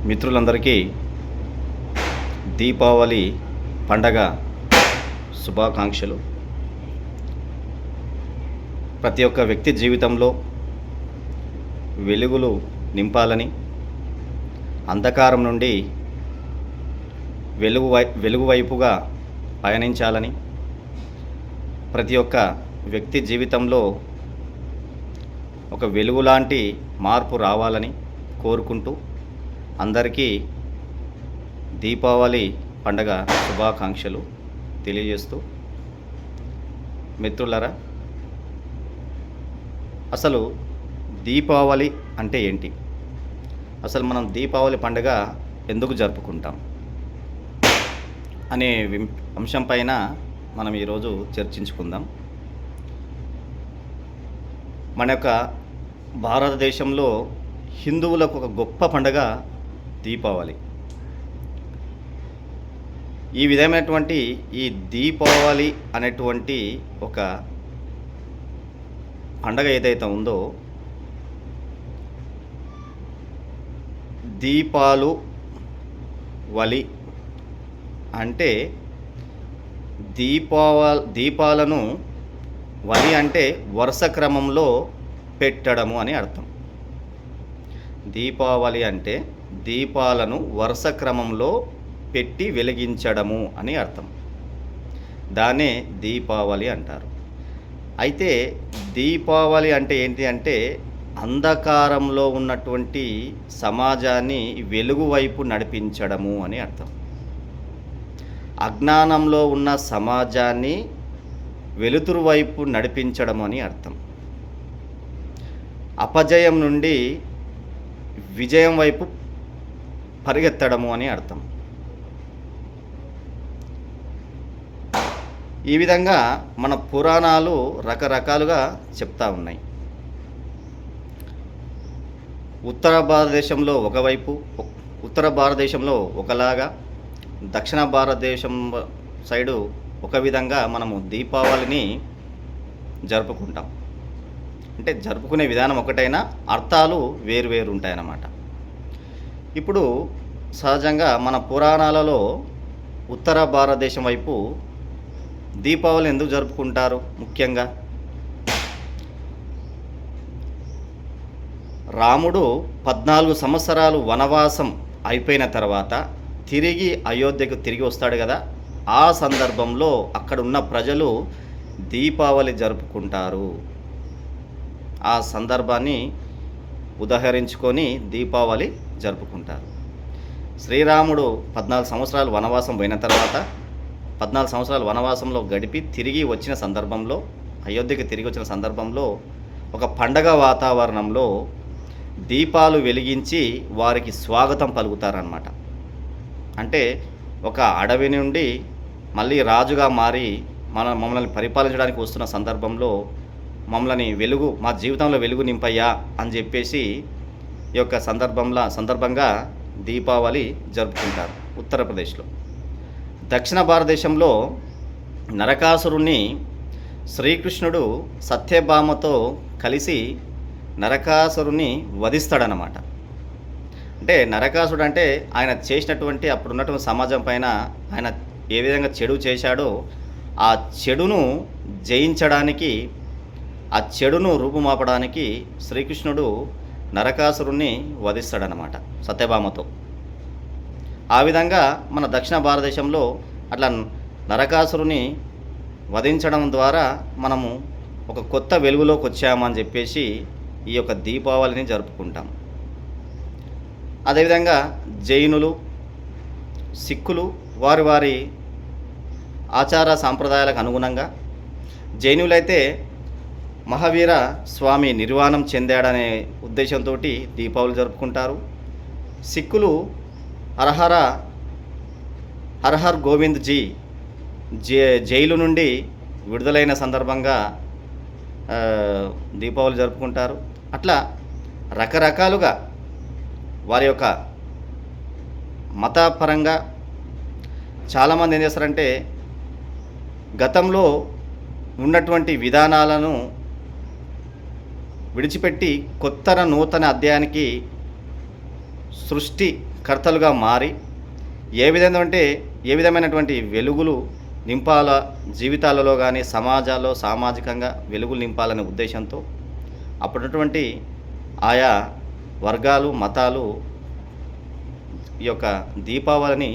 మిత్రులందరికీ దీపావళి పండగ శుభాకాంక్షలు. ప్రతి ఒక్క వ్యక్తి జీవితంలో వెలుగులు నింపాలని, అంధకారం నుండి వెలుగు వైపుగా పయనించాలని, ప్రతి ఒక్క వ్యక్తి జీవితంలో ఒక వెలుగులాంటి మార్పు రావాలని కోరుకుంటూ అందరికీ దీపావళి పండగ శుభాకాంక్షలు తెలియజేస్తూ, మిత్రులారా, అసలు దీపావళి అంటే ఏంటి? అసలు మనం దీపావళి పండుగ ఎందుకు జరుపుకుంటాం అనే అంశం పైన మనం ఈరోజు చర్చించుకుందాం. మన యొక్క భారతదేశంలో హిందువులకు ఒక గొప్ప పండుగ దీపావళి. ఈ విధమైనటువంటి ఈ దీపావళి అనేటువంటి ఒక పండగ ఏదైతే ఉందో, దీపాలు వలి అంటే దీపాలను వలి అంటే వరుస క్రమంలో పెట్టడము అని అర్థం. దీపావళి అంటే దీపాలను వరుస క్రమంలో పెట్టి వెలిగించడము అని అర్థం. దాన్నే దీపావళి అంటారు. అయితే దీపావళి అంటే ఏంటి అంటే అంధకారంలో ఉన్నటువంటి సమాజాన్ని వెలుగు వైపు నడిపించడము అని అర్థం. అజ్ఞానంలో ఉన్న సమాజాన్ని వెలుతురు వైపు నడిపించడం అని అర్థం. అపజయం నుండి విజయం వైపు పరిగెత్తడము అని అర్థం. ఈ విధంగా మన పురాణాలు రకరకాలుగా చెప్తా ఉన్నాయి. ఉత్తర భారతదేశంలో ఒకలాగా, దక్షిణ భారతదేశం సైడు ఒక విధంగా మనము దీపావళిని జరుపుకుంటాం. అంటే జరుపుకునే విధానం ఒకటైనా అర్థాలు వేరువేరు ఉంటాయన్నమాట. ఇప్పుడు సహజంగా మన పురాణాలలో ఉత్తర భారతదేశం వైపు దీపావళి ఎందుకు జరుపుకుంటారు? ముఖ్యంగా రాముడు 14 సంవత్సరాలు వనవాసం అయిపోయిన తర్వాత తిరిగి అయోధ్యకు తిరిగి వస్తాడు కదా, ఆ సందర్భంలో అక్కడ ఉన్న ప్రజలు దీపావళి జరుపుకుంటారు. ఆ సందర్భాన్ని ఉదహరించుకొని దీపావళి జరుపుకుంటారు. శ్రీరాముడు 14 సంవత్సరాలు వనవాసం పోయిన తర్వాత 14 సంవత్సరాలు వనవాసంలో గడిపి తిరిగి వచ్చిన సందర్భంలో, అయోధ్యకి తిరిగి వచ్చిన సందర్భంలో ఒక పండగ వాతావరణంలో దీపాలు వెలిగించి వారికి స్వాగతం పలుకుతారన్నమాట. అంటే ఒక అడవి నుండి మళ్ళీ రాజుగా మారి మమ్మల్ని పరిపాలించడానికి వస్తున్న సందర్భంలో మా జీవితంలో వెలుగు నింపయ్యా అని చెప్పేసి ఈ యొక్క సందర్భంగా దీపావళి జరుపుకుంటారు ఉత్తరప్రదేశ్లో. దక్షిణ భారతదేశంలో నరకాసురుణ్ణి శ్రీకృష్ణుడు సత్యభామతో కలిసి నరకాసురుణ్ణి వధిస్తాడనమాట. అంటే నరకాసుడు అంటే ఆయన చేసినటువంటి అప్పుడున్నటువంటి సమాజం పైన ఆయన ఏ విధంగా చెడు చేశాడో ఆ చెడును జయించడానికి, ఆ చెడును రూపుమాపడానికి శ్రీకృష్ణుడు నరకాసురుణ్ణి వధిస్తాడనమాట సత్యభామతో. ఆ విధంగా మన దక్షిణ భారతదేశంలో అట్లా నరకాసురుని వధించడం ద్వారా మనము ఒక కొత్త వెలుగులోకి వచ్చామని చెప్పేసి ఈ యొక్క దీపావళిని జరుపుకుంటాం. అదేవిధంగా జైనులు, సిక్కులు వారి ఆచార సాంప్రదాయాలకు అనుగుణంగా, జైనులైతే మహావీర స్వామి నిర్వాణం చెందాడనే ఉద్దేశంతో దీపావళి జరుపుకుంటారు. సిక్కులు హర్ గోవింద్ జైలు నుండి విడుదలైన సందర్భంగా దీపావళి జరుపుకుంటారు. అట్లా రకరకాలుగా వారి యొక్క మతపరంగా చాలామంది ఏం చేస్తారంటే గతంలో ఉన్నటువంటి విధానాలను విడిచిపెట్టి నూతన అధ్యాయానికి సృష్టికర్తలుగా మారి ఏ విధమైనటువంటి వెలుగులు నింపాల జీవితాలలో కానీ సమాజాల్లో సామాజికంగా వెలుగులు నింపాలనే ఉద్దేశంతో అప్పుడున్నటువంటి ఆయా వర్గాలు మతాలు ఈ యొక్క దీపావళిని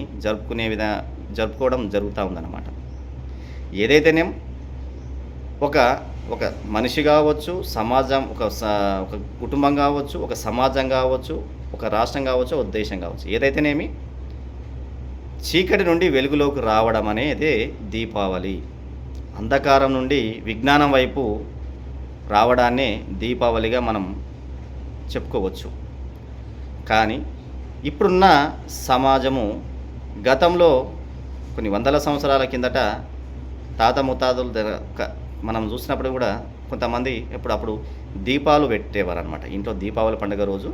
జరుపుకోవడం జరుగుతూ ఉందన్నమాట. ఏదైతేనేం ఒక ఒక మనిషి కావచ్చు, సమాజం ఒక కుటుంబం కావచ్చు, ఒక సమాజం కావచ్చు, ఒక రాష్ట్రం కావచ్చు, ఒక దేశం కావచ్చు, ఏదైతేనేమి చీకటి నుండి వెలుగులోకి రావడం అనేది దీపావళి. అంధకారం నుండి విజ్ఞానం వైపు రావడాన్నే దీపావళిగా మనం చెప్పుకోవచ్చు. కానీ ఇప్పుడున్న సమాజము గతంలో కొన్ని వందల సంవత్సరాల కిందట తాత ముత్తాతలు మనం చూసినప్పుడు కూడా కొంతమంది అప్పుడు దీపాలు పెట్టేవారు అనమాట. ఇంట్లో దీపావళి పండుగ రోజు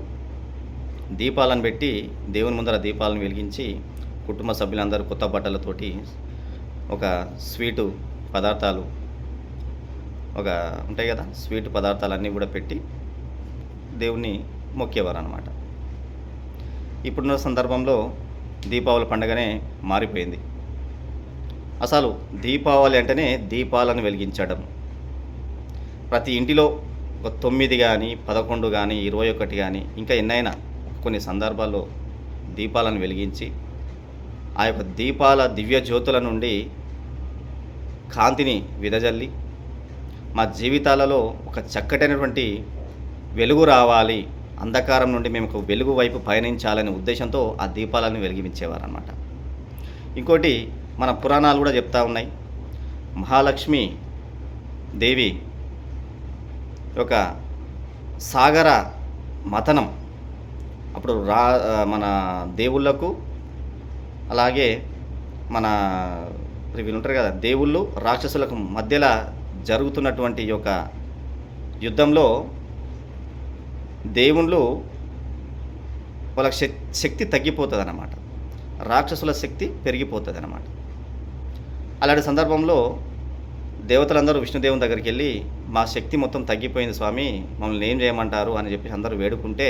దీపాలను పెట్టి దేవుని ముందర దీపాలను వెలిగించి కుటుంబ సభ్యులందరూ కొత్త బట్టలతోటి ఒక స్వీటు పదార్థాలు ఉంటాయి కదా, స్వీట్ పదార్థాలన్నీ కూడా పెట్టి దేవుణ్ణి మొక్కేవారు అనమాట. ఇప్పుడున్న సందర్భంలో దీపావళి పండుగనే మారిపోయింది. అసలు దీపావళి అంటేనే దీపాలను వెలిగించడం. ప్రతి ఇంటిలో ఒక 9 కానీ 11 కానీ 21 కానీ ఇంకా ఎన్నైనా కొన్ని సందర్భాల్లో దీపాలను వెలిగించి ఆ యొక్క దీపాల దివ్య జ్యోతుల నుండి కాంతిని విదజల్లి మా జీవితాలలో ఒక చక్కటైనటువంటి వెలుగు రావాలి, అంధకారం నుండి మేము ఒక వెలుగు వైపు పయనించాలనే ఉద్దేశంతో ఆ దీపాలను వెలిగించేవారన్నమాట. ఇంకోటి మన పురాణాలు కూడా చెప్తా ఉన్నాయి. మహాలక్ష్మి దేవి ఒక సాగర మథనం అప్పుడు మన దేవుళ్ళకు అలాగే మన వీళ్ళు ఉంటారు కదా దేవుళ్ళు రాక్షసులకు మధ్యలో జరుగుతున్నటువంటి యొక్క యుద్ధంలో దేవుళ్ళు వాళ్ళ శక్తి తగ్గిపోతుంది అన్నమాట, రాక్షసుల శక్తి పెరిగిపోతుంది అన్నమాట. అలాంటి సందర్భంలో దేవతలందరూ విష్ణుదేవుని దగ్గరికి వెళ్ళి మా శక్తి మొత్తం తగ్గిపోయింది స్వామి, మమ్మల్ని ఏం చేయమంటారు అని చెప్పి అందరూ వేడుకుంటే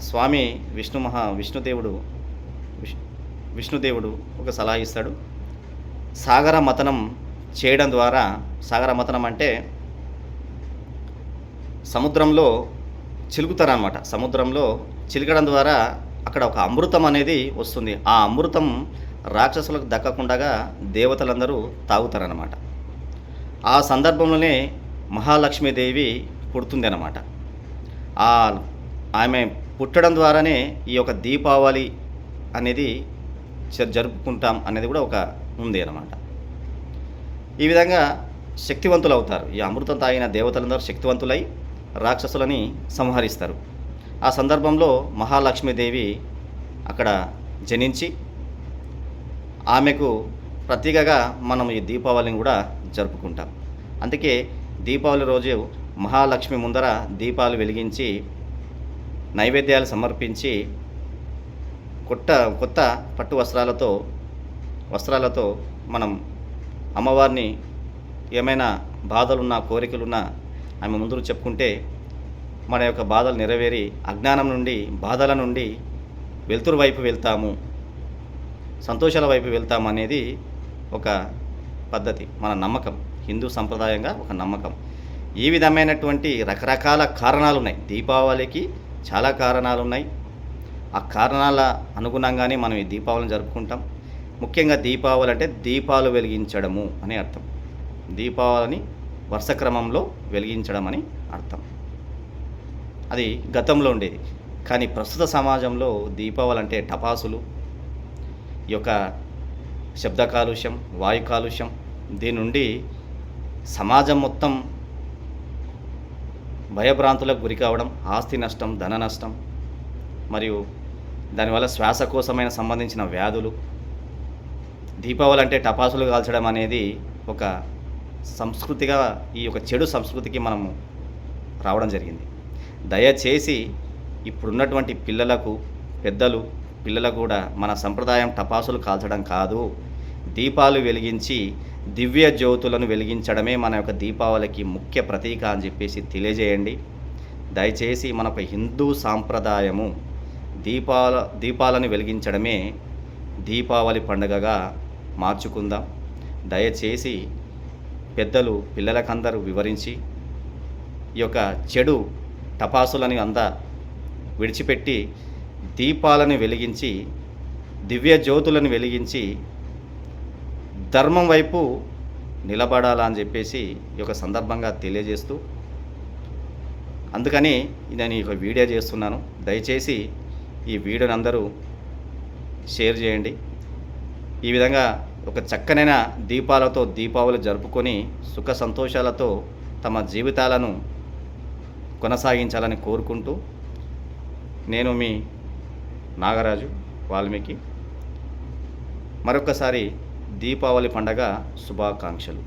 స్వామి విష్ణుదేవుడు ఒక సలహా ఇస్తాడు. సాగర మథనం చేయడం ద్వారా, సాగర మథనం అంటే సముద్రంలో చిలుకుతారనమాట. సముద్రంలో చిలకడం ద్వారా అక్కడ ఒక అమృతం అనేది వస్తుంది. ఆ అమృతం రాక్షసులకు దక్కకుండా దేవతలందరూ తాగుతారనమాట. ఆ సందర్భంలోనే మహాలక్ష్మీదేవి పుడుతుంది అన్నమాట. ఆమె పుట్టడం ద్వారానే ఈ యొక్క దీపావళి అనేది జరుపుకుంటాం అనేది కూడా ఒక ఉంది అన్నమాట. ఈ విధంగా శక్తివంతులు అవుతారు. ఈ అమృతం తాగిన దేవతలందరూ శక్తివంతులై రాక్షసులని సంహరిస్తారు. ఆ సందర్భంలో మహాలక్ష్మీదేవి అక్కడ జనించి ఆమెకు ప్రతీకగా మనం ఈ దీపావళిని కూడా జరుపుకుంటాం. అందుకే దీపావళి రోజు మహాలక్ష్మి ముందర దీపాలు వెలిగించి నైవేద్యాలు సమర్పించి కొత్త పట్టు వస్త్రాలతో మనం అమ్మవారిని ఏమైనా బాధలున్నా కోరికలున్నా ఆమె ముందు చెప్పుకుంటే మన యొక్క బాధలు నెరవేరి అజ్ఞానం నుండి బాధల నుండి వెలుతురు వైపు వెళ్తాము, సంతోషాల వైపు వెళ్తాము అనేది ఒక పద్ధతి, మన నమ్మకం, హిందూ సంప్రదాయంగా ఒక నమ్మకం. ఈ విధమైనటువంటి రకరకాల కారణాలు ఉన్నాయి. దీపావళికి చాలా కారణాలు ఉన్నాయి. ఆ కారణాల అనుగుణంగానే మనం ఈ దీపావళిని జరుపుకుంటాం. ముఖ్యంగా దీపావళి అంటే దీపాలు వెలిగించడము అనే అర్థం. దీపావళిని వరుస క్రమంలో వెలిగించడం అని అర్థం. అది గతంలో ఉండేది. కానీ ప్రస్తుత సమాజంలో దీపావళి అంటే టపాసులు, ఈ యొక్క శబ్ద కాలుష్యం, వాయు కాలుష్యం, దీని నుండి సమాజం మొత్తం భయభ్రాంతులకు గురి కావడం, ఆస్తి నష్టం, ధన నష్టం, మరియు దానివల్ల శ్వాసకోశమైన సంబంధించిన వ్యాధులు. దీపావళి అంటే టపాసులు కాల్చడం అనేది ఒక సంస్కృతిగా, ఈ యొక్క చెడు సంస్కృతికి మనము రావడం జరిగింది. దయచేసి ఇప్పుడున్నటువంటి పిల్లలకు కూడా మన సంప్రదాయం టపాసులు కాల్చడం కాదు, దీపాలు వెలిగించి దివ్య జ్యోతులను వెలిగించడమే మన యొక్క దీపావళికి ముఖ్య ప్రతీక అని చెప్పేసి తెలియజేయండి. దయచేసి మన హిందూ సాంప్రదాయము దీపాలను వెలిగించడమే దీపావళి పండుగగా మార్చుకుందాం. దయచేసి పెద్దలు పిల్లలకందరూ వివరించి ఈ యొక్క చెడు టపాసులని అంతా విడిచిపెట్టి దీపాలను వెలిగించి దివ్య జ్యోతులను వెలిగించి ధర్మం వైపు నిలబడాలా అని చెప్పేసి ఈ యొక్క సందర్భంగా తెలియజేస్తూ, అందుకని నేను ఈ యొక్క వీడియో చేస్తున్నాను. దయచేసి ఈ వీడియోని అందరూ షేర్ చేయండి. ఈ విధంగా ఒక చక్కనైన దీపాలతో దీపావళి జరుపుకొని సుఖ సంతోషాలతో తమ జీవితాలను కొనసాగించాలని కోరుకుంటూ, నేను మీ నాగరాజు వాల్మీకి. మరొకసారి దీపావళి పండగ శుభాకాంక్షలు.